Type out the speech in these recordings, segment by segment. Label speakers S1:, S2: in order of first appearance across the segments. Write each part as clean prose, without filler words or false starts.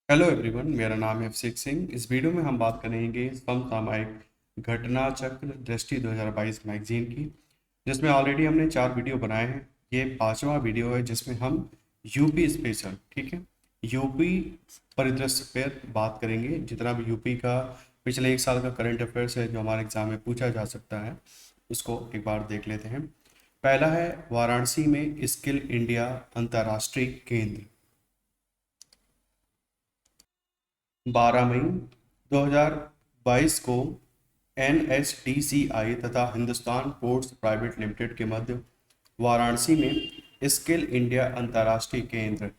S1: Hello everyone, मेरा नाम है अभिषेक सिंह। इस वीडियो में हम बात करेंगे समसामयिक घटना चक्र दृष्टि 2022 मैगजीन की, जिसमें ऑलरेडी हमने 4 वीडियो बनाए हैं। ये 5वां वीडियो है जिसमें हम यूपी स्पेशल, ठीक है, यूपी परिदृश्य पर बात करेंगे। जितना भी यूपी का पिछले 1 साल का करंट अफेयर्स है जो हमारे एग्जाम में पूछा जा सकता है, उसको एक बार देख लेते हैं। पहला है वाराणसी में स्किल इंडिया अंतर्राष्ट्रीय केंद्र। 12 मई 2022 को NSDCI तथा हिंदुस्तान पोर्ट्स प्राइवेट लिमिटेड के मध्य वाराणसी में स्किल इंडिया अंतर्राष्ट्रीय केंद्र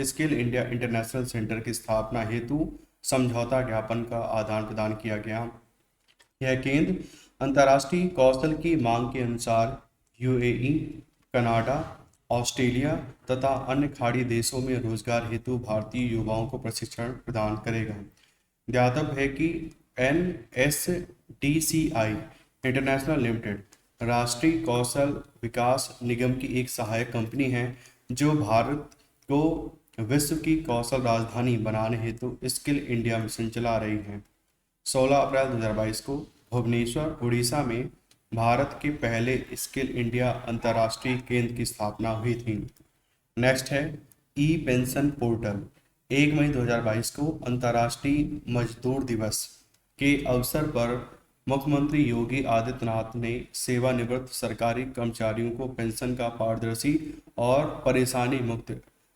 S1: स्किल इंडिया इंटरनेशनल सेंटर की स्थापना हेतु समझौता ज्ञापन का आदान प्रदान किया गया। यह केंद्र अंतर्राष्ट्रीय कौशल की मांग के अनुसार यूएई, कनाडा, ऑस्ट्रेलिया तथा अन्य खाड़ी देशों में रोजगार हेतु भारतीय युवाओं को प्रशिक्षण प्रदान करेगा। ज्ञातव्य है कि NSDCI इंटरनेशनल लिमिटेड राष्ट्रीय कौशल विकास निगम की एक सहायक कंपनी है जो भारत को विश्व की कौशल राजधानी बनाने हेतु स्किल इंडिया मिशन चला रही है। 16 अप्रैल 2022 को भुवनेश्वर, उड़ीसा में भारत के पहले स्किल इंडिया अंतर्राष्ट्रीय केंद्र की स्थापना हुई थी। नेक्स्ट है ई पेंशन पोर्टल। 1 मई 2022 को अंतर्राष्ट्रीय मजदूर दिवस के अवसर पर मुख्यमंत्री योगी आदित्यनाथ ने सेवानिवृत्त सरकारी कर्मचारियों को पेंशन का पारदर्शी और परेशानी मुक्त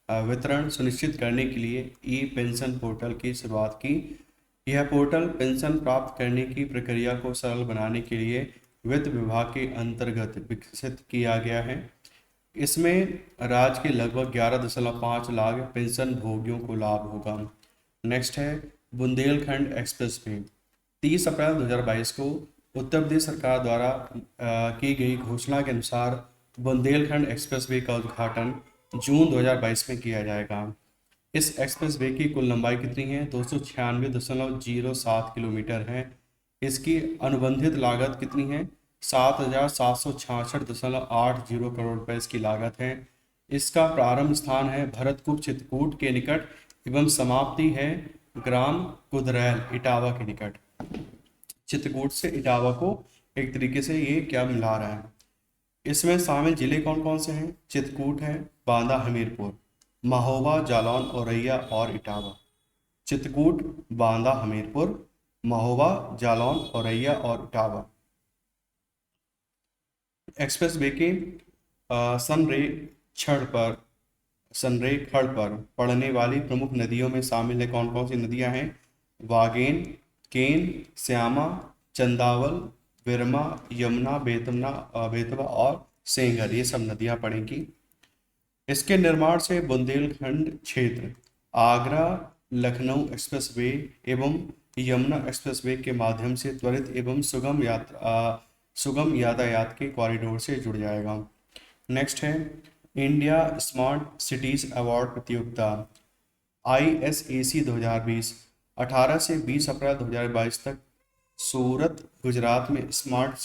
S1: वितरण सुनिश्चित करने के लिए ई पेंशन पोर्टल की शुरुआत की। यह पोर्टल पेंशन प्राप्त करने की प्रक्रिया को सरल बनाने के लिए वित्त विभाग के अंतर्गत विकसित किया गया है। इसमें राज्य के लगभग 11.5 लाख पेंशन भोगियों को लाभ होगा। नेक्स्ट है बुंदेलखंड एक्सप्रेस वे। 30 अप्रैल 2022 को उत्तर प्रदेश सरकार द्वारा की गई घोषणा के अनुसार बुंदेलखंड एक्सप्रेस वे का उद्घाटन जून 2022 में किया जाएगा। इस एक्सप्रेस वे की कुल लंबाई कितनी है? 296.07 किलोमीटर है। इसकी अनुबंधित लागत कितनी है? 7,766.80 करोड़ रुपए इसकी लागत है। इसका प्रारंभ स्थान है भरतकूप चित्रकूट के निकट एवं समाप्ति है ग्राम कुदरैल इटावा के निकट। चित्रकूट से इटावा को एक तरीके से ये क्या मिला रहा है। इसमें शामिल जिले कौन कौन से हैं? चित्रकूट है, बांदा, हमीरपुर, महोबा, जालौन, औरैया और इटावा। चित्रकूट, बांदा, हमीरपुर, महोबा, जालौन, औरैया और इटावा। एक्सप्रेस वे के संरेखण पर पड़ने वाली प्रमुख नदियों में शामिल है कौन कौन सी नदियां हैं? वागेन, केन, श्यामा, चंदावल, बिरमा, यमुना, बेतवा और सेंगर, ये सब नदियां पड़ेंगी। इसके निर्माण से बुंदेलखंड क्षेत्र आगरा लखनऊ एक्सप्रेसवे एवं यमुना एक्सप्रेसवे के माध्यम से त्वरित एवं सुगम यातायात के कॉरिडोर से जुड़ जाएगा। नेक्स्ट है इंडिया स्मार्ट सिटीज अवार्ड प्रतियोगिता ISAC 2020। 18 से 20 अप्रैल 2022 तक सूरत, गुजरात में स्मार्ट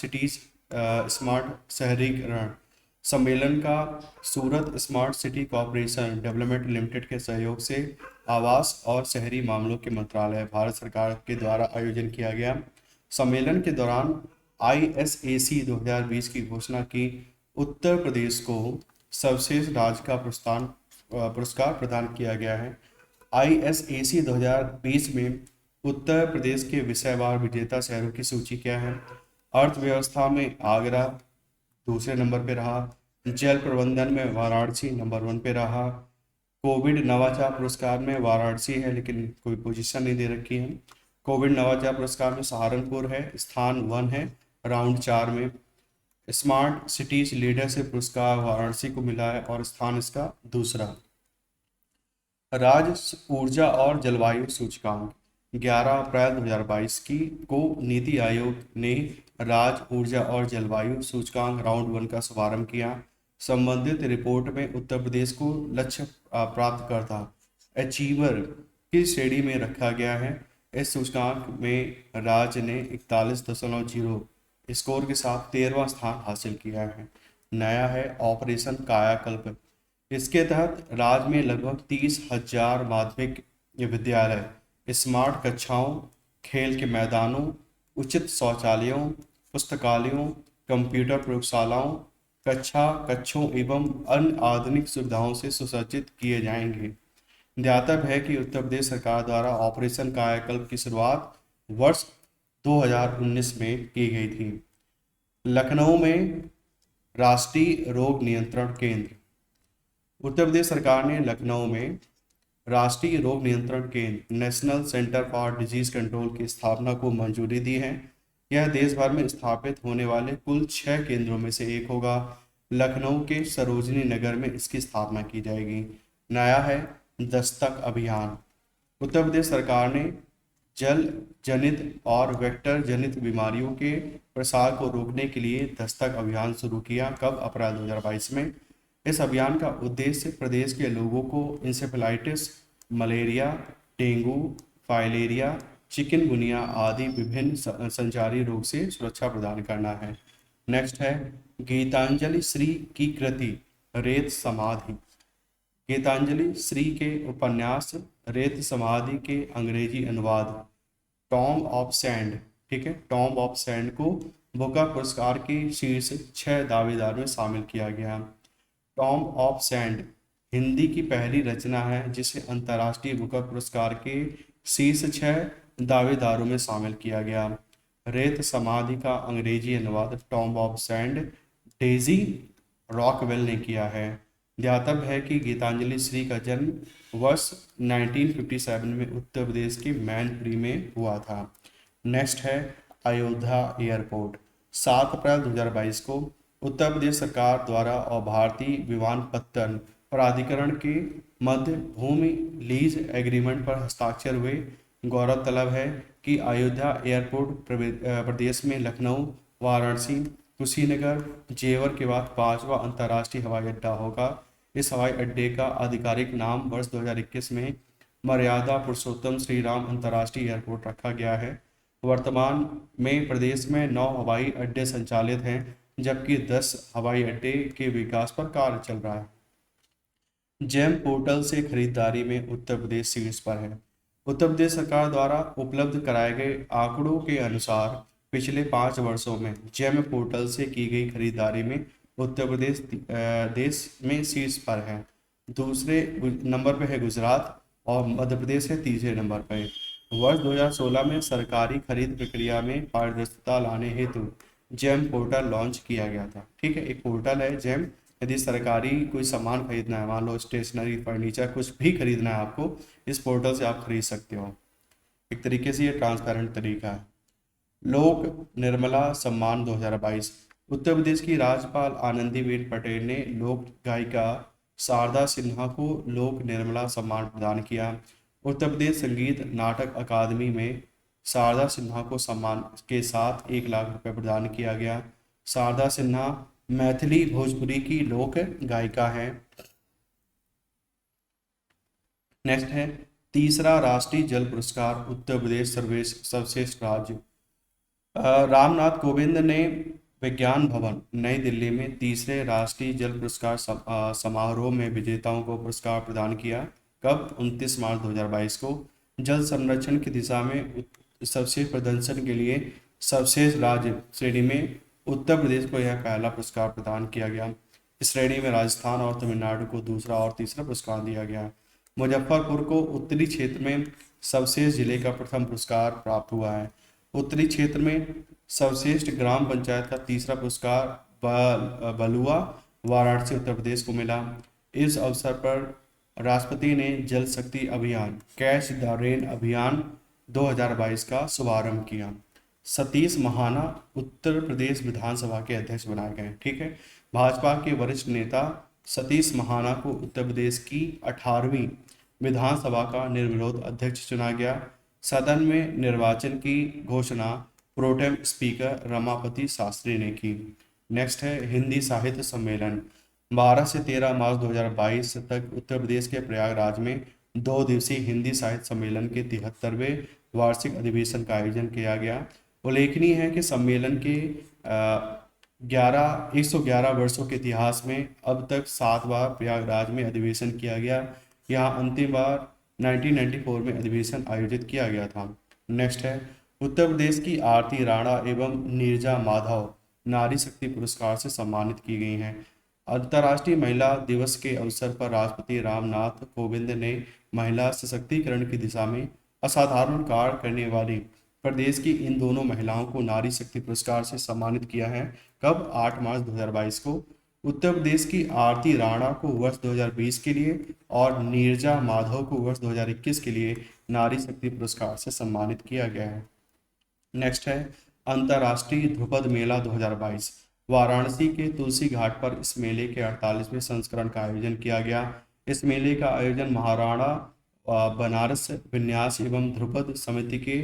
S1: शहरीकरण सम्मेलन का Surat smart city corporation development limited के सहयोग से आवास और शहरी मामलों के मंत्रालय, भारत सरकार के द्वारा आयोजन किया गया। सम्मेलन के दौरान ISAC 2020 की घोषणा की उत्तर प्रदेश को सर्वश्रेष्ठ राज्य का पुरस्कार प्रदान किया गया है। ISAC 2020 में उत्तर प्रदेश के विषयवार विजेता शहरों की सूची क्या है? अर्थव्यवस्था में आगरा दूसरे नंबर पे रहा, जल प्रबंधन में वाराणसी नंबर 1 पे रहा, कोविड नवाचार पुरस्कार में वाराणसी है लेकिन कोई पोजीशन नहीं दे रखी है। कोविड नवाचार पुरस्कार में सहारनपुर है, स्थान 1 है राउंड 4 में। स्मार्ट सिटीज लीडरशिप पुरस्कार वाराणसी को मिला है और स्थान इसका दूसरा। राज्य ऊर्जा और जलवायु सूचकांक 11 अप्रैल 2022 को नीति आयोग ने राज्य ऊर्जा और जलवायु सूचकांक राउंड 1 का शुभारंभ किया। संबंधित रिपोर्ट में उत्तर प्रदेश को लक्ष्य प्राप्तकर्ता अचीवर की श्रेणी में रखा गया है। इस सूचकांक में राज्य ने 41.0 स्कोर के साथ 13वां स्थान हासिल किया है। नया है ऑपरेशन कायाकल्प। इसके तहत राज्य में लगभग 30,000 माध्यमिक ये विद्यालय स्मार्ट कक्षाओं, खेल के मैदानों, उचित शौचालयों, पुस्तकालयों, कंप्यूटर प्रयोगशालाओं, कक्षों एवं अन्य आधुनिक सुविधाओं से सुसज्जित किए जाएंगे। ध्यातव्य है कि उत्तर प्रदेश सरकार द्वारा ऑपरेशन कायाकल्प की शुरुआत वर्ष 2019 में की गई थी। लखनऊ में राष्ट्रीय रोग नियंत्रण केंद्र। उत्तर प्रदेश सरकार ने लखनऊ में राष्ट्रीय रोग नियंत्रण केंद्र national centre for disease control की स्थापना को मंजूरी दी है। यह देश भर में स्थापित होने वाले कुल 6 केंद्रों में से एक होगा। लखनऊ के सरोजनी नगर में इसकी स्थापना की जाएगी। नया है दस्तक अभियान। उत्तर प्रदेश सरकार ने जल जनित और वेक्टर जनित बीमारियों के प्रसार को रोकने के लिए दस्तक अभियान शुरू किया। कब? अप्रैल 2022 में। इस अभियान का उद्देश्य प्रदेश के लोगों को encephalitis, malaria, dengue, filaria, chikungunya आदि विभिन्न संचारी रोग से सुरक्षा प्रदान करना है। नेक्स्ट है गीतांजलि श्री की कृति रेत समाधि। गीतांजलि श्री के उपन्यास रेत समाधि के अंग्रेजी अनुवाद टॉम ऑफ सैंड, ठीक है, टॉम ऑफ सैंड को बुकर पुरस्कार के शीर्ष 6 दावेदार में शामिल किया गया। टॉम ऑफ सैंड हिंदी की पहली रचना है जिसे अंतर्राष्ट्रीय बुकर पुरस्कार के शीर्ष 6 दावेदारों में शामिल किया गया। रेत समाधि का अंग्रेजी अनुवाद Tom of sand Daisy Rockwell ने किया है। ध्यातव्य है कि गीतांजलि श्री का जन्म वर्ष 1957 में उत्तर प्रदेश के मैनपुरी में हुआ था। नेक्स्ट है अयोध्या एयरपोर्ट। 7 अप्रैल 2022 को उत्तर प्रदेश सरकार द्वारा और भारतीय विमानपत्तन प्राधिकरण के मध्य भूमि लीज एग्रीमेंट पर हस्ताक्षर हुए। गौरतलब है कि अयोध्या एयरपोर्ट प्रदेश में लखनऊ, वाराणसी, कुशीनगर, जेवर के बाद 5वां अंतर्राष्ट्रीय हवाई अड्डा होगा। इस हवाई अड्डे का आधिकारिक नाम वर्ष 2021 में मर्यादा पुरुषोत्तम श्री राम अंतर्राष्ट्रीय एयरपोर्ट रखा गया है। वर्तमान में प्रदेश में 9 हवाई अड्डे संचालित हैं जबकि 10 हवाई अड्डे के विकास पर कार्य चल रहा है। जेम पोर्टल से खरीदारी में उत्तर प्रदेश शीर्ष पर है। उत्तर प्रदेश सरकार द्वारा उपलब्ध कराए गए आंकड़ों के अनुसार पिछले 5 वर्षों में जेम पोर्टल से की गई खरीदारी में उत्तर प्रदेश देश में शीर्ष पर है। दूसरे नंबर पर है गुजरात और मध्य प्रदेश है तीसरे नंबर पर। वर्ष 2016 में सरकारी खरीद प्रक्रिया में पारदर्शिता लाने हेतु जेम पोर्टल लॉन्च किया गया था। ठीक है, एक पोर्टल है जेम। यदि सरकारी कोई सामान खरीदना है, मान लो स्टेशनरी, फर्नीचर, कुछ भी खरीदना है आपको, इस पोर्टल से आप खरीद सकते हो। एक तरीके से ये ट्रांसपेरेंट तरीका है। लोक निर्मला सम्मान 2022। उत्तर प्रदेश की राज्यपाल आनंदीबेन पटेल ने लोक गायिका शारदा सिन्हा को लोक निर्मला सम्मान प्रदान किया। उत्तर प्रदेश संगीत नाटक अकादमी में शारदा सिन्हा को सम्मान के साथ 1 लाख रुपए प्रदान किया गया। शारदा सिन्हा मैथिली भोजपुरी की लोक गायिका है। नेक्स्ट है तीसरा राष्ट्रीय जल पुरस्कार उत्तर प्रदेश सर्वश्रेष्ठ राज्य। रामनाथ कोविंद ने विज्ञान भवन नई दिल्ली में तीसरे राष्ट्रीय जल पुरस्कार समारोह में विजेताओं को पुरस्कार प्रदान किया। कब? 29 मार्च 2022 को। जल संरक्षण की दिशा में सर्वश्रेष्ठ प्रदर्शन के लिए सर्वश्रेष्ठ राज्य श्रेणी में उत्तर प्रदेश को यह पहला पुरस्कार प्रदान किया गया। इस श्रेणी में राजस्थान और तमिलनाडु को दूसरा और तीसरा पुरस्कार दिया गया। मुजफ्फरपुर को उत्तरी क्षेत्र में सर्वश्रेष्ठ जिले का प्रथम पुरस्कार प्राप्त हुआ है। उत्तरी क्षेत्र में सर्वश्रेष्ठ ग्राम पंचायत का तीसरा पुरस्कार बलुआ वाराणसी उत्तर प्रदेश को मिला। इस अवसर पर राष्ट्रपति ने जल शक्ति अभियान कैच द रेन अभियान 2022 का शुभारंभ किया। सतीश महाना उत्तर प्रदेश विधानसभा के अध्यक्ष बनाए गए। ठीक है, भाजपा के वरिष्ठ नेता सतीश महाना को उत्तर प्रदेश की 18वीं विधानसभा का निर्विरोध अध्यक्ष चुना गया। सदन में निर्वाचन की घोषणा प्रोटेम स्पीकर रमापति शास्त्री ने की। नेक्स्ट है हिंदी साहित्य सम्मेलन। 12 से 13 मार्च 2022 तक उत्तर प्रदेश के प्रयागराज में 2 दिवसीय हिंदी साहित्य सम्मेलन के 73वें वार्षिक अधिवेशन का आयोजन किया गया। उल्लेखनीय है कि सम्मेलन के 111 वर्षों के इतिहास में अब तक 7 बार प्रयागराज में अधिवेशन किया गया। यहाँ अंतिम बार 1994 में अधिवेशन आयोजित किया गया था। नेक्स्ट है, उत्तर प्रदेश की आरती राणा एवं नीरजा माधव नारी शक्ति पुरस्कार से सम्मानित की गई हैं। अंतर्राष्ट्रीय महिला दिवस के अवसर पर राष्ट्रपति रामनाथ कोविंद ने महिला सशक्तिकरण की दिशा में असाधारण कार्य करने वाली प्रदेश की इन दोनों महिलाओं को नारी शक्ति पुरस्कार से सम्मानित किया है। कब? 8 मार्च 2022 को। उत्तर प्रदेश की आरती राणा को वर्ष 2020 के लिए और नीरजा माधव को वर्ष 2021 के लिए नारी शक्ति पुरस्कार से सम्मानित किया गया है। नेक्स्ट है, अंतर्राष्ट्रीय ध्रुपद मेला 2022। वाराणसी के तुलसी घाट पर इस मेले के 48वें संस्करण का आयोजन किया गया। इस मेले का आयोजन महाराणा बनारस विन्यास एवं ध्रुपद समिति के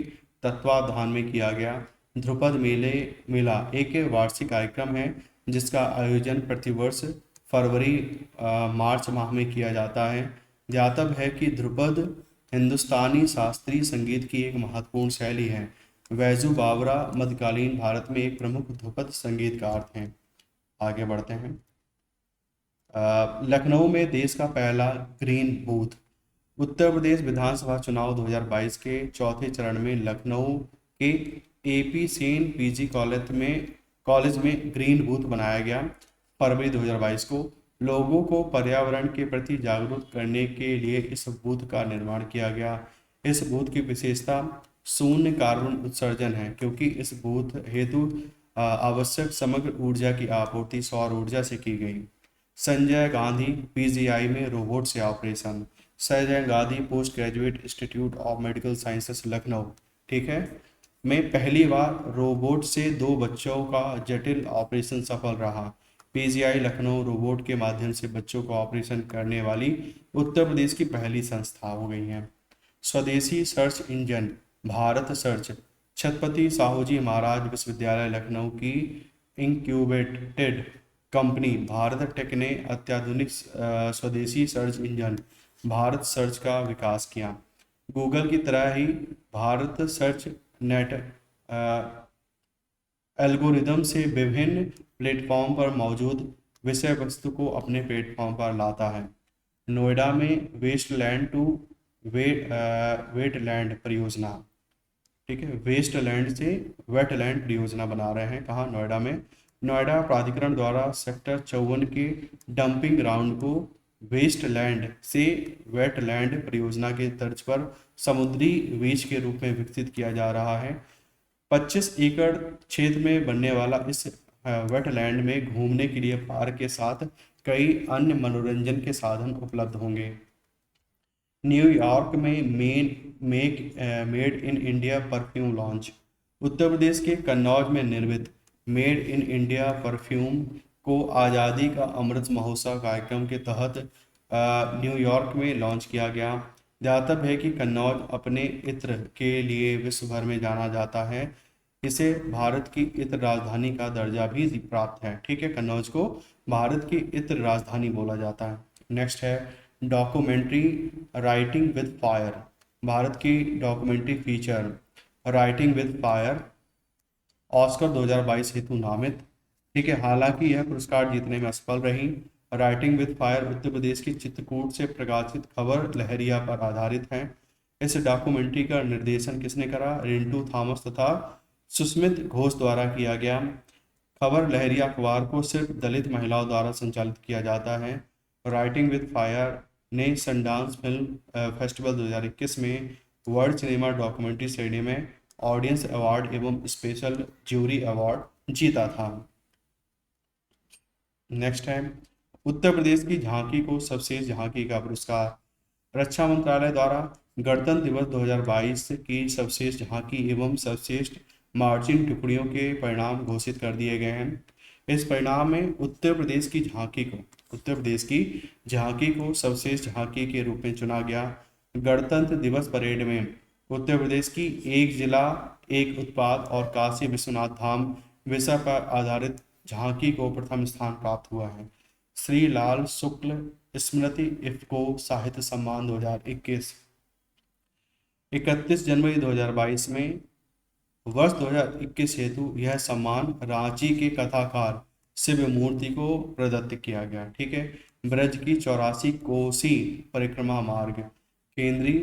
S1: तत्वाधान में किया गया। ध्रुपद मेला एक वार्षिक कार्यक्रम है जिसका आयोजन प्रतिवर्ष फरवरी मार्च माह में किया जाता है। ज्ञातव्य है कि ध्रुपद हिंदुस्तानी शास्त्रीय संगीत की एक महत्वपूर्ण शैली है। वैजू बावरा मध्यकालीन भारत में एक प्रमुख ध्रुपद संगीतकार थे। आगे बढ़ते हैं। लखनऊ में देश का पहला ग्रीन बूथ। उत्तर प्रदेश विधानसभा चुनाव 2022 के चौथे चरण में लखनऊ के एपी सेन पीजी कॉलेज में ग्रीन बूथ बनाया गया। फरवरी 2022 को लोगों को पर्यावरण के प्रति जागरूक करने के लिए इस बूथ का निर्माण किया गया। इस बूथ की विशेषता शून्य कार्बन उत्सर्जन है, क्योंकि इस बूथ हेतु आवश्यक समग्र ऊर्जा की आपूर्ति सौर ऊर्जा से की गई। संजय गांधी पीजीआई में रोबोट से operation. Sanjay Gandhi post graduate institute of medical sciences Lucknow, ठीक है, में पहली बार रोबोट से 2 बच्चों का जटिल ऑपरेशन सफल रहा। पीजीआई लखनऊ रोबोट के माध्यम से बच्चों को ऑपरेशन करने वाली उत्तर प्रदेश की पहली संस्था हो गई है। स्वदेशी search engine Bharat search Chhatrapati Shahuji Maharaj विश्वविद्यालय लखनऊ की इंक्यूबेटेड कंपनी भारत टेक ने अत्याधुनिक स्वदेशी सर्च इंजन भारत सर्च का विकास किया। गूगल की तरह ही भारत सर्च नेट एल्गोरिदम से विभिन्न प्लेटफॉर्म पर मौजूद विषय वस्तु को अपने प्लेटफॉर्म पर लाता है। नोएडा में वेस्टलैंड टू वेटलैंड परियोजना, ठीक है, वेस्टलैंड से वेटलैंड परियोजना बना रहे हैं। कहाँ? नोएडा में। नोएडा प्राधिकरण द्वारा सेक्टर 54 के डंपिंग ग्राउंड को वेस्टलैंड से वेटलैंड परियोजना के तर्ज पर समुद्री बीच के रूप में विकसित किया जा रहा है। 25 एकड़ क्षेत्र में बनने वाला इस वेटलैंड में घूमने के लिए पार्क के साथ कई अन्य मनोरंजन के साधन उपलब्ध होंगे। न्यूयॉर्क में made in India perfume launch. Uttar Pradesh के कन्नौज में निर्मित मेड इन इंडिया परफ्यूम को आज़ादी का अमृत महोत्सव कार्यक्रम के तहत न्यूयॉर्क में लॉन्च किया गया। ज्ञातव्य है कि कन्नौज अपने इत्र के लिए विश्व भर में जाना जाता है। इसे भारत की इत्र राजधानी का दर्जा भी प्राप्त है, ठीक है। कन्नौज को भारत की इत्र राजधानी बोला जाता है। नेक्स्ट है documentary writing with fire. Bharat की documentary feature writing with fire Oscar 2022 हेतु नामित, ठीक है। हालांकि यह पुरस्कार जीतने में असफल रही। Writing with fire Uttar Pradesh की चित्रकूट से प्रकाशित खबर लहरिया पर आधारित है। इस डॉक्यूमेंट्री का निर्देशन किसने करा? रिंटू थॉमस तथा सुस्मित घोष द्वारा किया गया। खबर लहरिया अखबार को सिर्फ दलित महिलाओं द्वारा संचालित किया जाता है। राइटिंग विद फायर ने सनडांस फिल्म फेस्टिवल 2021 में वर्ल्ड सिनेमा डॉक्यूमेंट्री श्रेणी में ऑडियंस अवार्ड एवं स्पेशल ज्यूरी अवार्ड जीता था। नेक्स्ट है उत्तर प्रदेश की झांकी को सर्वश्रेष्ठ झांकी का पुरस्कार। रक्षा मंत्रालय द्वारा गणतंत्र दिवस 2022 की सर्वश्रेष्ठ झांकी एवं सर्वश्रेष्ठ मार्चिंग टुकड़ियों के परिणाम घोषित कर दिए गए हैं। इस परिणाम में उत्तर प्रदेश की झांकी को सर्वश्रेष्ठ झांकी के रूप में चुना गया। गणतंत्र दिवस परेड में उत्तर प्रदेश की एक जिला एक उत्पाद और काशी विश्वनाथ धाम विषय पर आधारित झांकी को प्रथम स्थान प्राप्त हुआ है। श्री लाल शुक्ल स्मृति इफ्को साहित्य सम्मान 2021 31 जनवरी 2022 में वर्ष 2021 हेतु यह सम्मान रांची के कथाकार शिव मूर्ति को प्रदत्त किया गया, ठीक है। ब्रज की 84 कोसी परिक्रमा मार्ग केंद्रीय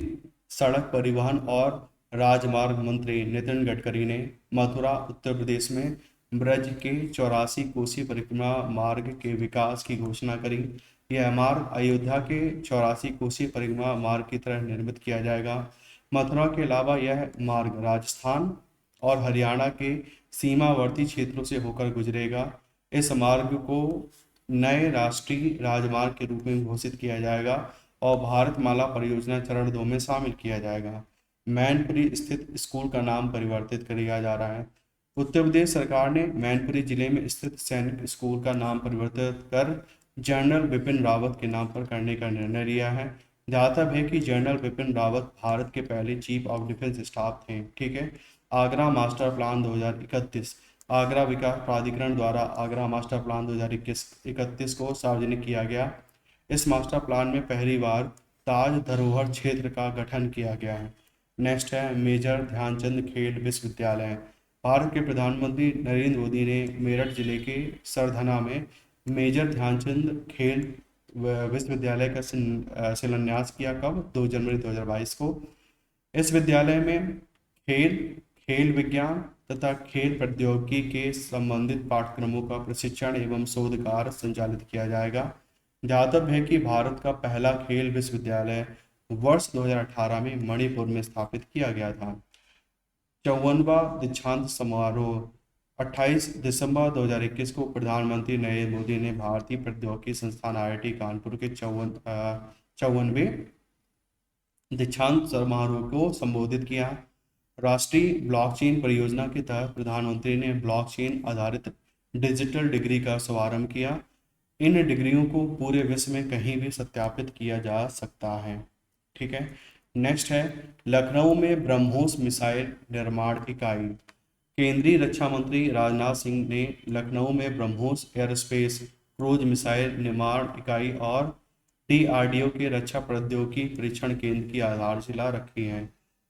S1: सड़क परिवहन और राजमार्ग मंत्री नितिन गडकरी ने मथुरा उत्तर प्रदेश में ब्रज के 84 कोसी परिक्रमा मार्ग के विकास की घोषणा करी। यह मार्ग अयोध्या के 84 कोसी परिक्रमा मार्ग की तरह निर्मित किया जाएगा। मथुरा के अलावा यह मार्ग राजस्थान और हरियाणा के सीमावर्ती क्षेत्रों से होकर गुजरेगा। इस मार्ग को नए राष्ट्रीय राजमार्ग के रूप में घोषित किया जाएगा और भारतमाला परियोजना चरण 2 में शामिल किया जाएगा। मैनपुरी स्थित स्कूल का नाम परिवर्तित किया जा रहा है। उत्तर प्रदेश सरकार ने मैनपुरी जिले में स्थित सैनिक स्कूल का नाम परिवर्तित कर जनरल बिपिन रावत के नाम पर करने का निर्णय लिया है। ध्यातव्य है कि जनरल बिपिन रावत भारत के पहले चीफ ऑफ डिफेंस स्टाफ थे। ठीक है। आगरा मास्टर प्लान 2031 आगरा विकास प्राधिकरण द्वारा आगरा मास्टर प्लान 2021-31 को सार्वजनिक किया गया। इस मास्टर प्लान में पहली बार ताज धरोहर क्षेत्र का गठन किया गया है। नेक्स्ट है मेजर ध्यानचंद खेल विश्वविद्यालय। भारत के प्रधानमंत्री नरेंद्र मोदी ने मेरठ जिले के सरधना में मेजर ध्यानचंद खेल विश्वविद्यालय का शिलान्यास किया। कब? 2 जनवरी 2022 को। इस विद्यालय में खेल, खेल विज्ञान तथा खेल प्रौद्योगिकी के संबंधित पाठ्यक्रमों का प्रशिक्षण एवं शोध कार्य संचालित किया जाएगा। ध्यातव्य है कि भारत का पहला खेल विश्वविद्यालय वर्ष 2018 में मणिपुर में स्थापित किया गया था। 54वां दीक्षांत समारोह 28 दिसंबर 2021 को प्रधानमंत्री नरेंद्र मोदी ने भारतीय प्रौद्योगिकी संस्थान IIT कानपुर के 54वें दीक्षांत समारोह को संबोधित किया। राष्ट्रीय ब्लॉकचेन परियोजना के तहत प्रधानमंत्री ने ब्लॉकचेन आधारित डिजिटल डिग्री का शुभारंभ किया। इन डिग्रियों को पूरे विश्व में कहीं भी सत्यापित किया जा सकता है। ठीक है। नेक्स्ट है लखनऊ में ब्रह्मोस मिसाइल निर्माण इकाई। केंद्रीय रक्षा मंत्री राजनाथ सिंह ने लखनऊ में ब्रह्मोस एयरस्पेस क्रूज मिसाइल निर्माण इकाई और DRDO के रक्षा प्रौद्योगिकी परीक्षण केंद्र की आधारशिला रखी है।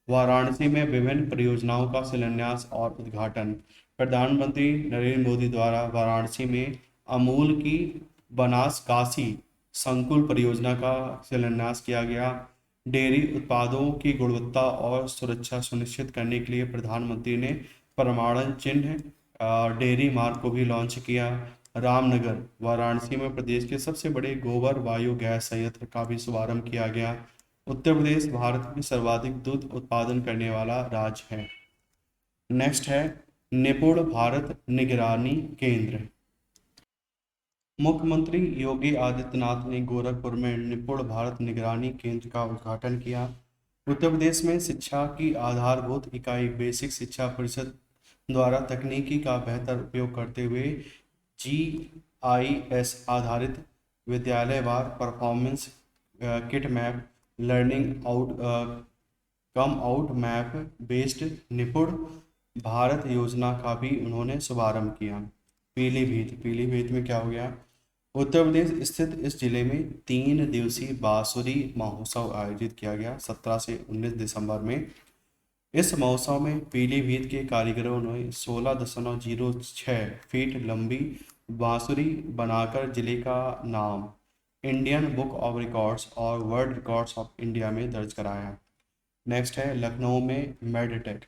S1: वाराणसी में विभिन्न परियोजनाओं का शिलान्यास और उद्घाटन। प्रधानमंत्री नरेंद्र मोदी द्वारा वाराणसी में अमूल की बनास काशी संकुल परियोजना का शिलान्यास किया गया। डेयरी उत्पादों की गुणवत्ता और सुरक्षा सुनिश्चित करने के लिए प्रधानमंत्री ने प्रमाणन चिन्ह डेयरी मार्क को भी लॉन्च किया। रामनगर वाराणसी में प्रदेश के सबसे बड़े गोबर वायु गैस संयंत्र का भी शुभारंभ किया गया। उत्तर प्रदेश भारत में सर्वाधिक दूध उत्पादन करने वाला राज्य है। नेक्स्ट है निपुण भारत निगरानी केंद्र। मुख्यमंत्री योगी आदित्यनाथ ने गोरखपुर में निपुण भारत निगरानी केंद्र का उद्घाटन किया। उत्तर प्रदेश में शिक्षा की आधारभूत इकाई बेसिक शिक्षा परिषद द्वारा तकनीकी का बेहतर उपयोग करते हुए GIS आधारित विद्यालयवार performance kit map learning out map based Nipun Bharat योजना का भी उन्होंने शुभारंभ किया। पीलीभीत में क्या हो गया? उत्तर प्रदेश स्थित इस जिले में 3 दिवसीय बांसुरी महोत्सव आयोजित किया गया 17 से 19 दिसंबर में। इस महोत्सव में पीलीभीत के कारीगरों ने 16.06 फीट लंबी बांसुरी बनाकर जिले का नाम इंडियन बुक ऑफ रिकॉर्ड्स और वर्ल्ड रिकॉर्ड्स ऑफ इंडिया में दर्ज कराया। नेक्स्ट है लखनऊ में मेडटेक।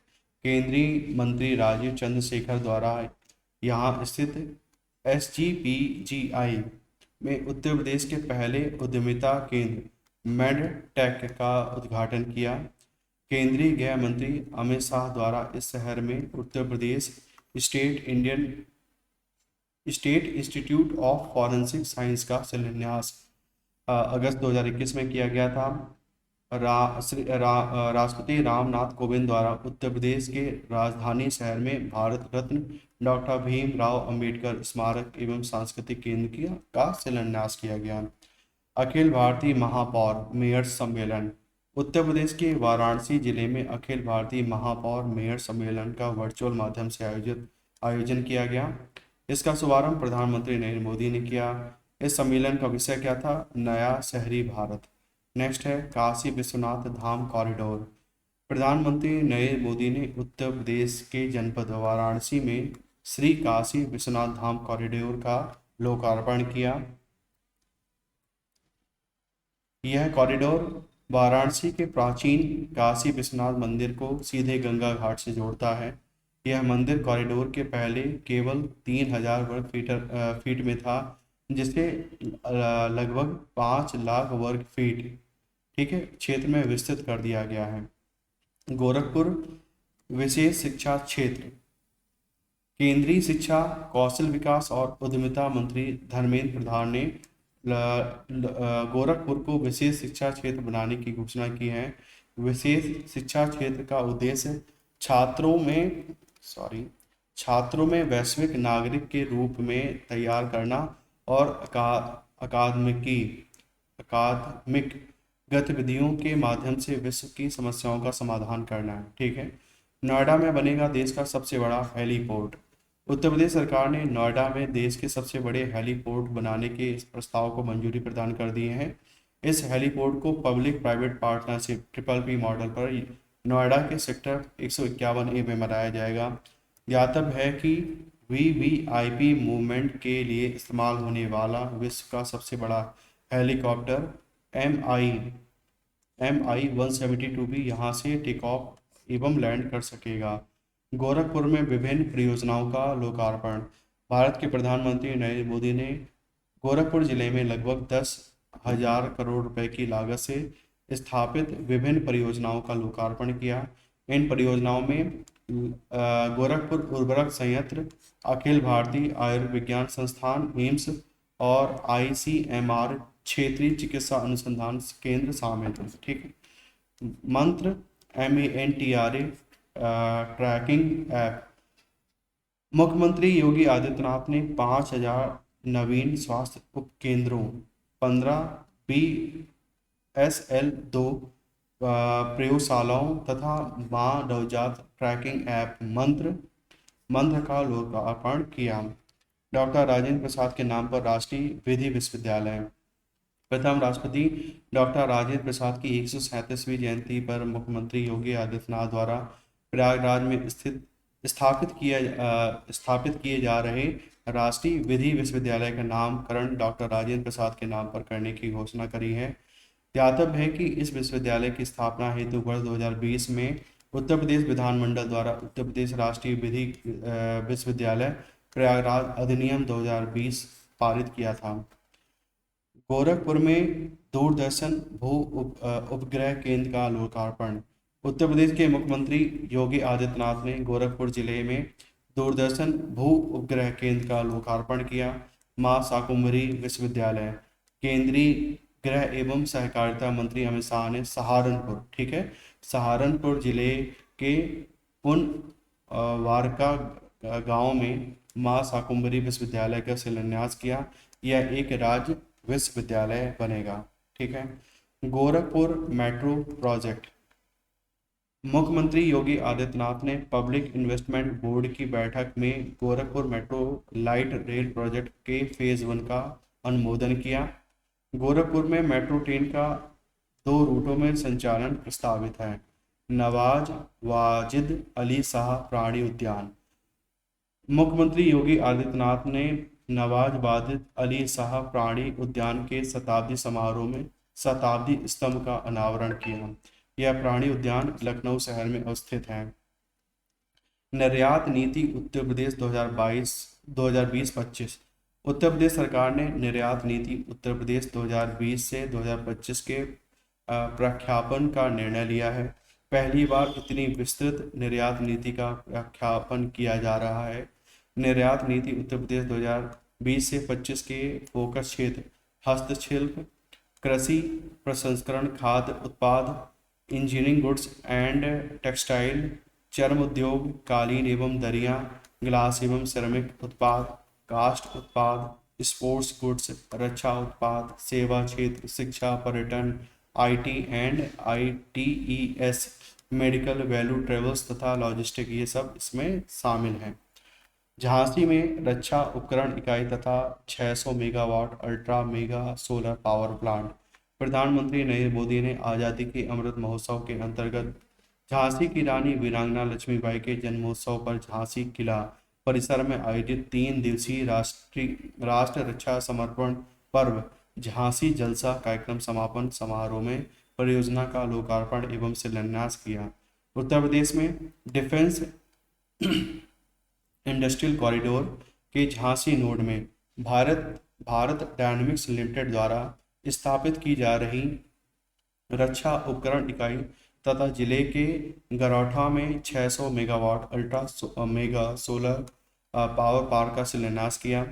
S1: केंद्रीय मंत्री राजीव चंद्रशेखर द्वारा यहाँ स्थित SGPGI में उत्तर प्रदेश के पहले उद्यमिता केंद्र मेडटेक का उद्घाटन किया। केंद्रीय गृह मंत्री अमित शाह द्वारा इस शहर में Uttar Pradesh state institute of forensic science का शिलान्यास अगस्त 2021 में किया गया था। राष्ट्रपति रामनाथ कोविंद द्वारा उत्तर प्रदेश के राजधानी शहर में भारत रत्न डॉक्टर भीमराव अंबेडकर स्मारक एवं सांस्कृतिक केंद्र का शिलान्यास किया गया। अखिल भारतीय महापौर मेयर सम्मेलन। उत्तर प्रदेश के वाराणसी जिले में अखिल भारतीय महापौर मेयर सम्मेलन का वर्चुअल माध्यम से आयोजन किया गया। इसका शुभारंभ प्रधानमंत्री नरेंद्र मोदी ने किया। इस सम्मेलन का विषय क्या था? नया शहरी भारत। नेक्स्ट है काशी विश्वनाथ धाम कॉरिडोर। प्रधानमंत्री नरेंद्र मोदी ने उत्तर प्रदेश के जनपद वाराणसी में श्री काशी विश्वनाथ धाम कॉरिडोर का लोकार्पण किया। यह कॉरिडोर वाराणसी के प्राचीन काशी विश्वनाथ मंदिर को सीधे गंगा घाट से जोड़ता है। यह मंदिर कॉरिडोर के पहले केवल 3,000 वर्ग फीट में था, जिसे लगभग 5 लाख वर्ग फीट, ठीक है, क्षेत्र में विस्तृत कर दिया गया है। गोरखपुर विशेष शिक्षा क्षेत्र। केंद्रीय शिक्षा, कौशल विकास और उद्यमिता मंत्री धर्मेंद्र प्रधान ने गोरखपुर को विशेष शिक्षा क्षेत्र बनाने की घोषणा की है। विशेष शिक्षा क्षेत्र का उद्देश्य छात्रों में वैश्विक नागरिक के रूप में तैयार करना और अकादमिक गतिविधियों के माध्यम से विश्व की समस्याओं का समाधान करना है। ठीक है। नोएडा में बनेगा देश का सबसे बड़ा हेलीपोर्ट। उत्तर प्रदेश सरकार ने नोएडा में देश के सबसे बड़े हेलीपोर्ट बनाने के इस प्रस्ताव को मंजूरी प्रदान कर दी है। इस हेलीपोर्ट को public private partnership PPP model पर नोएडा के सेक्टर 151A में बनाया जाएगा। ज्ञातव्य है कि VVIP मूवमेंट के लिए इस्तेमाल होने वाला विश्व का सबसे बड़ा हेलीकॉप्टर MI-172 भी यहाँ से टेक ऑफ एवं लैंड कर सकेगा। गोरखपुर में विभिन्न परियोजनाओं का लोकार्पण। भारत के प्रधानमंत्री नरेंद्र मोदी ने गोरखपुर जिले में लगभग 10,000 करोड़ रुपए की लागत से स्थापित विभिन्न परियोजनाओं का लोकार्पण किया। इन परियोजनाओं में गोरखपुर उर्वरक संयंत्र, अखिल भारतीय आयुर्विज्ञान संस्थान एम्स और ICMR क्षेत्रीय चिकित्सा अनुसंधान केंद्र शामिल है। ठीक है। मंत्र MANTRA ट्रैकिंग ऐप। मुख्यमंत्री योगी आदित्यनाथ ने 5,000 नवीन स्वास्थ्य उपकेंद्रों, 15 BSL-2 प्रयोगशालाओं तथा मां नवजात ट्रैकिंग ऐप मंत्र का लोकार्पण किया। डॉक्टर राजेंद्र प्रसाद के नाम पर राष्ट्रीय विधि विश्वविद्यालय। प्रथम राष्ट्रपति डॉक्टर राजेंद्र प्रसाद की 137वीं जयंती पर मुख्यमंत्री योगी आदित्यनाथ द्वारा प्रयागराज में स्थापित किए जा रहे राष्ट्रीय विधि विश्वविद्यालय का नामकरण डॉक्टर राजेंद्र प्रसाद के नाम पर करने की घोषणा करी है। ज्ञातव्य है कि इस विश्वविद्यालय की स्थापना हेतु वर्ष 2020 में उत्तर प्रदेश विधानमंडल द्वारा उत्तर प्रदेश राष्ट्रीय विधि विश्वविद्यालय प्रयागराज अधिनियम 2020 पारित किया था। गोरखपुर में दूरदर्शन भू उपग्रह केंद्र का लोकार्पण। उत्तर प्रदेश के मुख्यमंत्री योगी आदित्यनाथ ने गोरखपुर जिले में दूरदर्शन भू उपग्रह केंद्र का लोकार्पण किया। मां शाकुंभरी विश्वविद्यालय। केंद्रीय गृह एवं सहकारिता मंत्री अमित शाह ने सहारनपुर, ठीक है, सहारनपुर जिले के वारका गांव में मां शाकुंभरी विश्वविद्यालय का शिलान्यास किया। यह एक राज्य विश्वविद्यालय बनेगा। ठीक है। Gorakhpur metro project. मुख्यमंत्री योगी आदित्यनाथ ने पब्लिक इन्वेस्टमेंट बोर्ड की बैठक में Gorakhpur metro light rail project के फेज 1 का अनुमोदन किया। गोरखपुर में मेट्रो ट्रेन का 2 रूटों में संचालन प्रस्तावित है। नवाज वाजिद अली शाह प्राणी उद्यान। मुख्यमंत्री योगी आदित्यनाथ ने नवाज वाजिद अली शाह प्राणी उद्यान के शताब्दी समारोह में शताब्दी स्तंभ का अनावरण किया। यह प्राणी उद्यान लखनऊ शहर में अवस्थित है। निर्यात नीति उत्तर प्रदेश 2020-25। उत्तर प्रदेश सरकार ने निर्यात नीति उत्तर प्रदेश 2020 से 2025 के प्रख्यापन का निर्णय लिया है। पहली बार इतनी विस्तृत निर्यात नीति का प्रख्यापन किया जा रहा है। निर्यात नीति उत्तर प्रदेश 2020 से 25 के फोकस क्षेत्र हस्तशिल्प, कृषि प्रसंस्करण, खाद्य उत्पाद, इंजीनियरिंग गुड्स एंड टेक्सटाइल, चर्म उद्योग, कालीन एवं दरियां, ग्लास एवं सिरेमिक उत्पाद, काष्ठ उत्पाद, स्पोर्ट्स गुड्स, रक्षा उत्पाद, सेवा क्षेत्र, शिक्षा, पर्यटन, IT and ITES, medical, value travels तथा लॉजिस्टिक, ये सब इसमें शामिल हैं। झांसी में रक्षा उपकरण इकाई तथा 600 megawatt ultra mega solar power plant. प्रधानमंत्री नरेंद्र मोदी ने आज़ादी के अमृत महोत्सव के अंतर्गत झांसी की रानी वीरांगना लक्ष्मीबाई के जन्मोत्सव पर झांसी किला परिसर में आयोजित 3 दिवसीय राष्ट्र रक्षा समर्पण पर्व झांसी जलसा कार्यक्रम समापन समारोह में परियोजना का लोकार्पण एवं शिलान्यास किया। उत्तर प्रदेश में डिफेंस इंडस्ट्रियल कॉरिडोर के झांसी नोड में भारत भारत डायनेमिक्स लिमिटेड द्वारा स्थापित की जा रही रक्षा उपकरण इकाई तथा जिले के गरौठा में 600 megawatt mega solar power park का शिलान्यास किया।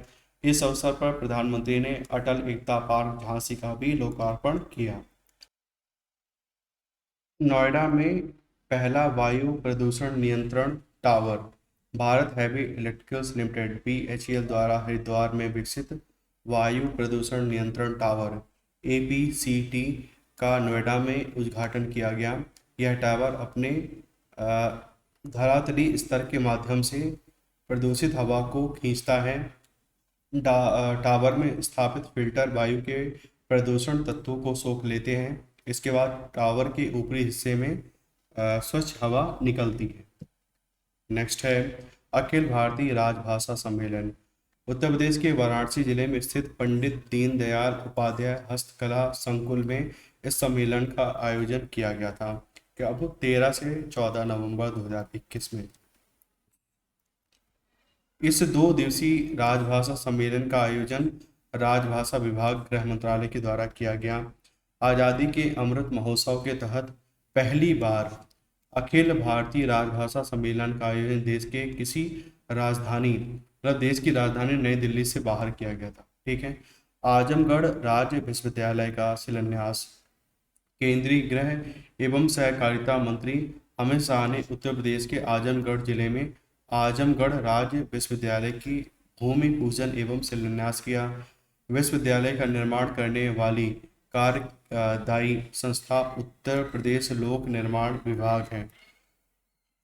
S1: इस अवसर पर प्रधानमंत्री ने अटल एकता पार्क झांसी का भी लोकार्पण किया। नोएडा में पहला वायु प्रदूषण नियंत्रण tower Bharat heavy electricals limited BHEL द्वारा हरिद्वार में विकसित वायु प्रदूषण नियंत्रण टावर APCT का नोएडा में उद्घाटन किया गया। यह टावर अपने धरातली स्तर के माध्यम से प्रदूषित हवा को खींचता है। टावर में स्थापित फिल्टर वायु के प्रदूषण तत्वों को सोख लेते हैं। इसके बाद टावर के ऊपरी हिस्से में स्वच्छ हवा निकलती है। नेक्स्ट है अखिल भारतीय राजभाषा सम्मेलन। उत्तर प्रदेश के वाराणसी जिले में स्थित पंडित दीनदयाल उपाध्याय हस्तकला संकुल में इस सम्मेलन का आयोजन किया गया था। क्या वो 13 से 14 नवंबर 2021 में। इस 2 दिवसीय राजभाषा सम्मेलन का आयोजन राजभाषा विभाग गृह मंत्रालय के द्वारा किया गया। आज़ादी के अमृत महोत्सव के तहत पहली बार अखिल भारतीय राजभाषा सम्मेलन का आयोजन देश की राजधानी नई दिल्ली से बाहर किया गया था। ठीक है। आजमगढ़ राज्य विश्वविद्यालय का शिलान्यास केंद्रीय गृह एवं सहकारिता मंत्री अमित शाह ने उत्तर प्रदेश के आजमगढ़ जिले में आजमगढ़ राज्य विश्वविद्यालय की भूमि पूजन एवं शिलान्यास किया। विश्वविद्यालय का निर्माण करने वाली कार्यदायी संस्था उत्तर प्रदेश लोक निर्माण विभाग है।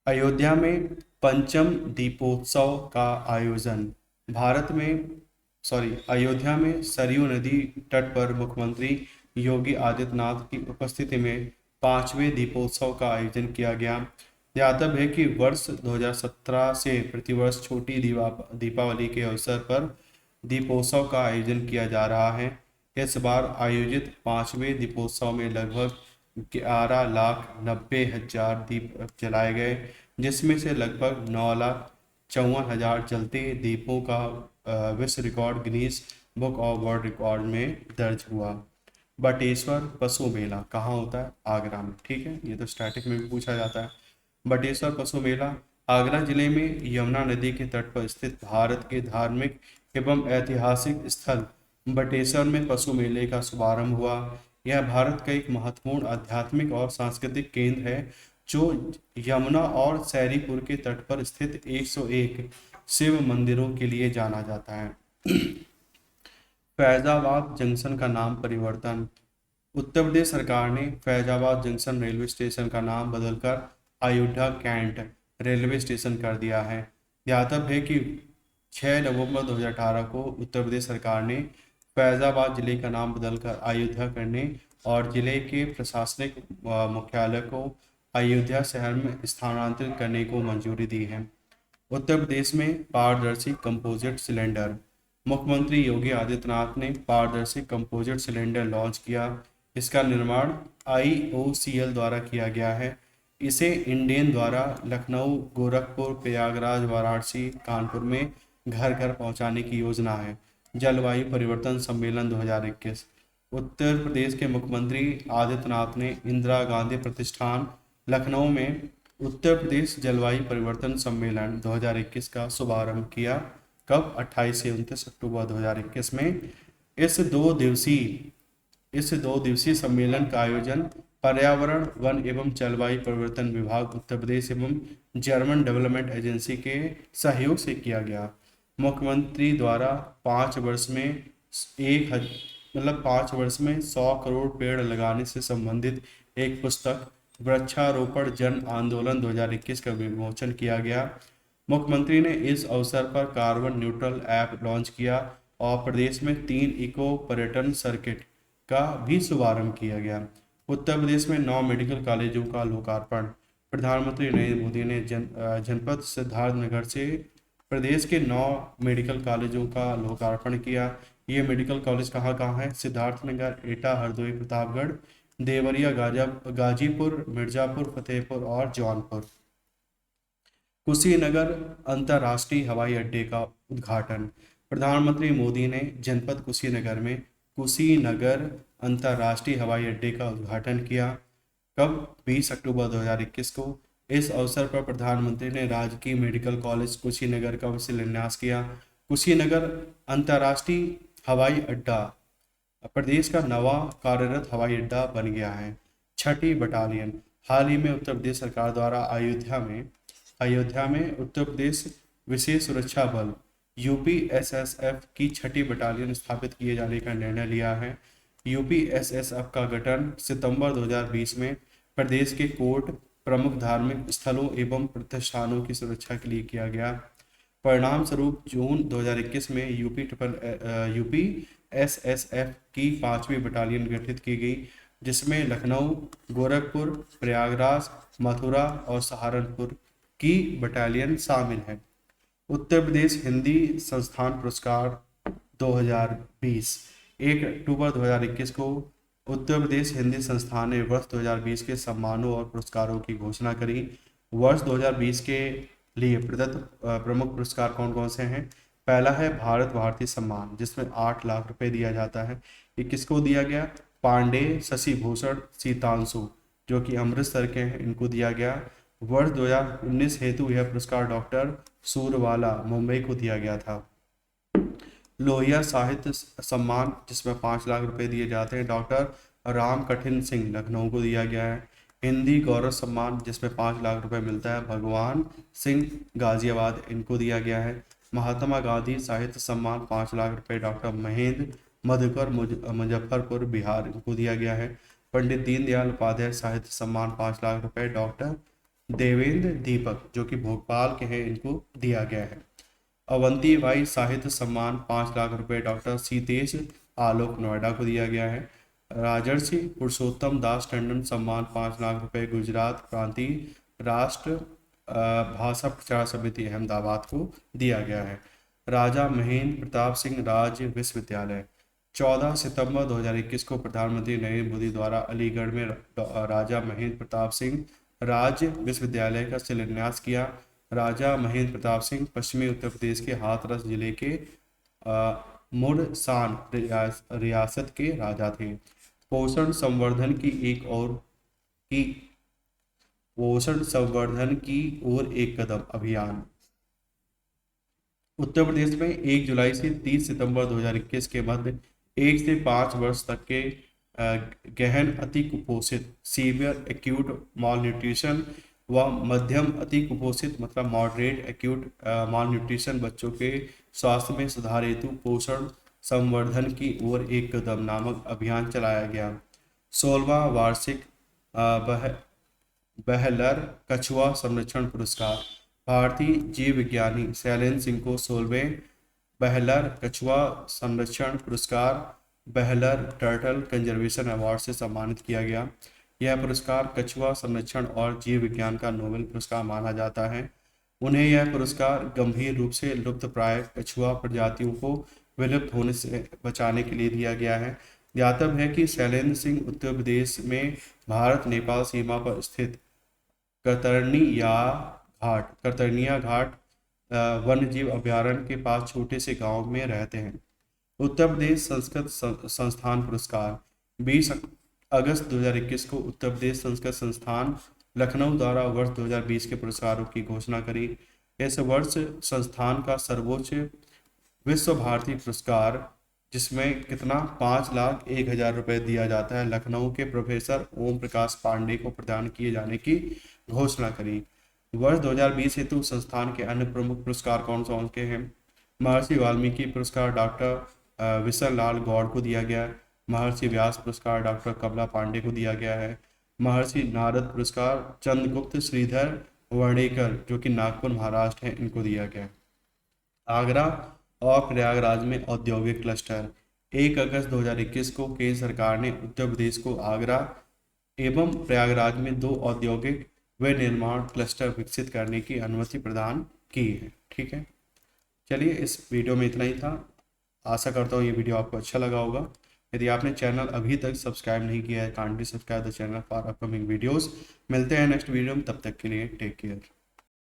S1: अयोध्या में पंचम दीपोत्सव का आयोजन अयोध्या में सरयू नदी तट पर मुख्यमंत्री योगी आदित्यनाथ की उपस्थिति में 5वें दीपोत्सव का आयोजन किया गया। ज्ञातव्य है कि वर्ष 2017 से प्रतिवर्ष छोटी दीपावली के अवसर पर दीपोत्सव का आयोजन किया जा रहा है। इस बार आयोजित 5वें दीपोत्सव में लगभग 11,90,000 दीप जलाए गए, जिसमें से लगभग 9,54,000 जलते दीपों का विश्व record Guinness book of world record में दर्ज हुआ। बटेश्वर पशु मेला कहाँ होता है? आगरा में। ठीक है, ये तो स्टैटिक में भी पूछा जाता है। बटेश्वर पशु मेला आगरा जिले में यमुना नदी के तट पर स्थित भारत के धार्मिक एवं ऐतिहासिक स्थल बटेश्वर में पशु मेले का शुभारंभ हुआ। यह भारत का एक महत्वपूर्ण आध्यात्मिक और सांस्कृतिक केंद्र है जो यमुना और सैरीपुर के तट पर स्थित 101 शिव मंदिरों के लिए जाना जाता है। फैजाबाद जंक्शन का नाम परिवर्तन। उत्तर प्रदेश सरकार ने फैजाबाद जंक्शन रेलवे स्टेशन का नाम बदलकर अयोध्या कैंट रेलवे स्टेशन कर दिया है। ज्ञातव्य है कि 6 नवंबर 2018 को उत्तर प्रदेश सरकार ने फैजाबाद जिले का नाम बदलकर अयोध्या करने और जिले के प्रशासनिक मुख्यालय को अयोध्या शहर में स्थानांतरित करने को मंजूरी दी है। उत्तर प्रदेश में पारदर्शी कंपोजिट सिलेंडर। मुख्यमंत्री योगी आदित्यनाथ ने पारदर्शी कंपोजिट सिलेंडर लॉन्च किया। इसका निर्माण IOCL द्वारा किया गया है। इसे इंडेन द्वारा लखनऊ, गोरखपुर, प्रयागराज, वाराणसी, कानपुर में घर घर पहुंचाने की योजना है। जलवायु परिवर्तन सम्मेलन 2021। उत्तर प्रदेश के मुख्यमंत्री आदित्यनाथ ने इंदिरा गांधी प्रतिष्ठान लखनऊ में उत्तर प्रदेश जलवायु परिवर्तन सम्मेलन 2021 का शुभारंभ किया। कब? 28 से 29 अक्टूबर 2021 में। इस दो दिवसीय सम्मेलन का आयोजन पर्यावरण, वन एवं जलवायु परिवर्तन विभाग उत्तर प्रदेश एवं जर्मन डेवलपमेंट एजेंसी के सहयोग से किया गया। मुख्यमंत्री द्वारा 5 वर्ष में 100 करोड़ पेड़ लगाने से संबंधित एक पुस्तक वृक्षारोपण जन आंदोलन 2021 का विमोचन किया गया। मुख्यमंत्री ने इस अवसर पर कार्बन न्यूट्रल ऐप लॉन्च किया और प्रदेश में 3 इको पर्यटन सर्किट का भी शुभारंभ किया गया। उत्तर प्रदेश में 9 मेडिकल कॉलेजों का लोकार्पण। प्रधानमंत्री नरेंद्र मोदी ने जनपद सिद्धार्थनगर से प्रदेश के 9 मेडिकल कॉलेजों का लोकार्पण किया। ये मेडिकल कॉलेज कहाँ कहाँ है? सिद्धार्थनगर, एटा, हरदोई, प्रतापगढ़ देवरिया, गाजीपुर, मिर्जापुर, फतेहपुर और जौनपुर। कुशीनगर अंतर्राष्ट्रीय हवाई अड्डे का उद्घाटन। प्रधानमंत्री मोदी ने जनपद कुशीनगर में कुशीनगर अंतर्राष्ट्रीय हवाई अड्डे का उद्घाटन किया। कब? 20 अक्टूबर 2021 को। इस अवसर पर प्रधानमंत्री ने राजकीय मेडिकल कॉलेज कुशीनगर का शिलान्यास किया। कुशीनगर अंतर्राष्ट्रीय हवाई अड्डा प्रदेश का नवा कार्यरत हवाई अड्डा बन गया है। छठी बटालियन। हाल ही में उत्तर प्रदेश सरकार द्वारा अयोध्या में उत्तर प्रदेश विशेष सुरक्षा बल यूपीएसएसएफ की छठी बटालियन स्थापित किए जाने का निर्णय लिया है। यूपीएसएसएफ का गठन सितंबर 2020 में प्रदेश के कोर्ट, प्रमुख धार्मिक स्थलों एवं प्रतिष्ठानों की सुरक्षा के लिए किया गया। परिणाम स्वरूप जून 2021 में यूपीएसएसएफ की 5वीं बटालियन गठित की गई, जिसमें लखनऊ, गोरखपुर, प्रयागराज, मथुरा और सहारनपुर की बटालियन शामिल है। उत्तर प्रदेश हिंदी संस्थान पुरस्कार 2020। 1 अक्टूबर 2021 को उत्तर प्रदेश हिंदी संस्थान ने वर्ष 2020 के सम्मानों और पुरस्कारों की घोषणा करी। वर्ष 2020 के लिए प्रदत्त प्रमुख पुरस्कार कौन कौन से हैं? पहला है भारत भारती सम्मान, जिसमें 8 लाख रुपए दिया जाता है। ये किसको दिया गया? पांडे शशि भूषण सीतांशु, जो कि अमृतसर के हैं, इनको दिया गया। वर्ष 2019 हेतु यह पुरस्कार डॉक्टर सूरवाला मुंबई को दिया गया था। लोहिया साहित्य सम्मान, जिसमें 5 लाख रुपए दिए जाते हैं, डॉक्टर राम कठिन सिंह लखनऊ को दिया गया है। हिंदी गौरव सम्मान, जिसमें 5 लाख रुपए मिलता है, भगवान सिंह गाजियाबाद, इनको दिया गया है। महात्मा गांधी साहित्य सम्मान 5 लाख रुपए, डॉक्टर महेंद्र मधुकर मुजफ्फरपुर बिहार, इनको दिया गया है। पंडित दीनदयाल उपाध्याय साहित्य सम्मान 5 लाख रुपए, डॉक्टर देवेंद्र दीपक, जो कि भोपाल के हैं, इनको दिया गया है। अवंती बाई साहित्य सम्मान 5 लाख रुपए, डॉक्टर सीतेश आलोक नोएडा को दिया गया है। राजर्षि पुरुषोत्तम दास टंडन सम्मान 5 लाख रुपए, गुजरात प्रांतीय राष्ट्र भाषा प्रचार समिति अहमदाबाद को दिया गया है। राजा महेंद्र प्रताप सिंह राज्य विश्वविद्यालय। 14 सितंबर 2021 को प्रधानमंत्री नरेंद्र मोदी द्वारा अलीगढ़ में राजा महेंद्र प्रताप सिंह राज्य विश्वविद्यालय का शिलान्यास किया। राजा महेंद्र प्रताप सिंह पश्चिमी उत्तर प्रदेश के हाथरस जिले के मुरसान रियासत के राजा थे। पोषण संवर्धन की ओर एक कदम अभियान। उत्तर प्रदेश में 1 जुलाई से 30 सितंबर 2021 के मध्य 1 से 5 वर्ष तक के गहन अति कुपोषित सीवियर एक्यूट मॉल न्यूट्रिशन व मध्यम अति कुपोषित मतलब मॉडरेट एक्यूट मॉल न्यूट्रिशन बच्चों के स्वास्थ्य में सुधार हेतु पोषण संवर्धन की ओर एक कदम नामक अभियान चलाया गया। 16वां वार्षिक बहलर कछुआ संरक्षण पुरस्कार। भारतीय जीव विज्ञानी शैलेंद्र सिंह को 16वें बहलर कछुआ संरक्षण पुरस्कार बहलर टर्टल कंजर्वेशन अवार्ड से सम्मानित किया गया। यह पुरस्कार कछुआ संरक्षण और जीव विज्ञान का नोबेल पुरस्कार माना जाता है। उन्हें यह पुरस्कार गंभीर रूप से लुप्तप्राय कछुआ प्रजातियों को विलुप्त होने से बचाने के लिए दिया गया है। ज्ञातव्य है कि शैलेंद्र सिंह उत्तर प्रदेश में भारत नेपाल सीमा पर स्थित कतरनिया घाट वन्यजीव अभयारण्य के पास छोटे से गांव में रहते हैं। उत्तर प्रदेश संस्कृत संस्थान पुरस्कार। 20 अगस्त 2021 को उत्तर प्रदेश संस्कृत संस्थान लखनऊ द्वारा वर्ष 2020 के पुरस्कारों की घोषणा करी। इस वर्ष संस्थान का सर्वोच्च विश्व भारती पुरस्कार, जिसमें कितना 5,01,000 रुपये दिया जाता है, लखनऊ के प्रोफेसर ओम प्रकाश पांडे को प्रदान किए जाने की घोषणा करी। वर्ष 2020 हेतु संस्थान के अन्य प्रमुख पुरस्कार कौन कौन के हैं? महर्षि वाल्मीकि पुरस्कार डॉक्टर विशन लाल गौड़ को दिया गया है। महर्षि व्यास पुरस्कार डॉक्टर कमला पांडे को दिया गया है। महर्षि नारद पुरस्कार चंद्रगुप्त श्रीधर वर्णेकर, जो कि नागपुर महाराष्ट्र हैं, इनको दिया गया। आगरा और प्रयागराज में औद्योगिक क्लस्टर। 1 अगस्त 2021 को केंद्र सरकार ने उत्तर प्रदेश को आगरा एवं प्रयागराज में 2 औद्योगिक व निर्माण क्लस्टर विकसित करने की अनुमति प्रदान की है। ठीक है, चलिए इस वीडियो में इतना ही था। आशा करता हूँ ये वीडियो आपको अच्छा लगा होगा। यदि आपने चैनल अभी तक सब्सक्राइब नहीं किया है, kindly subscribe the channel for upcoming videos. मिलते हैं नेक्स्ट वीडियो में, तब तक के लिए टेक केयर।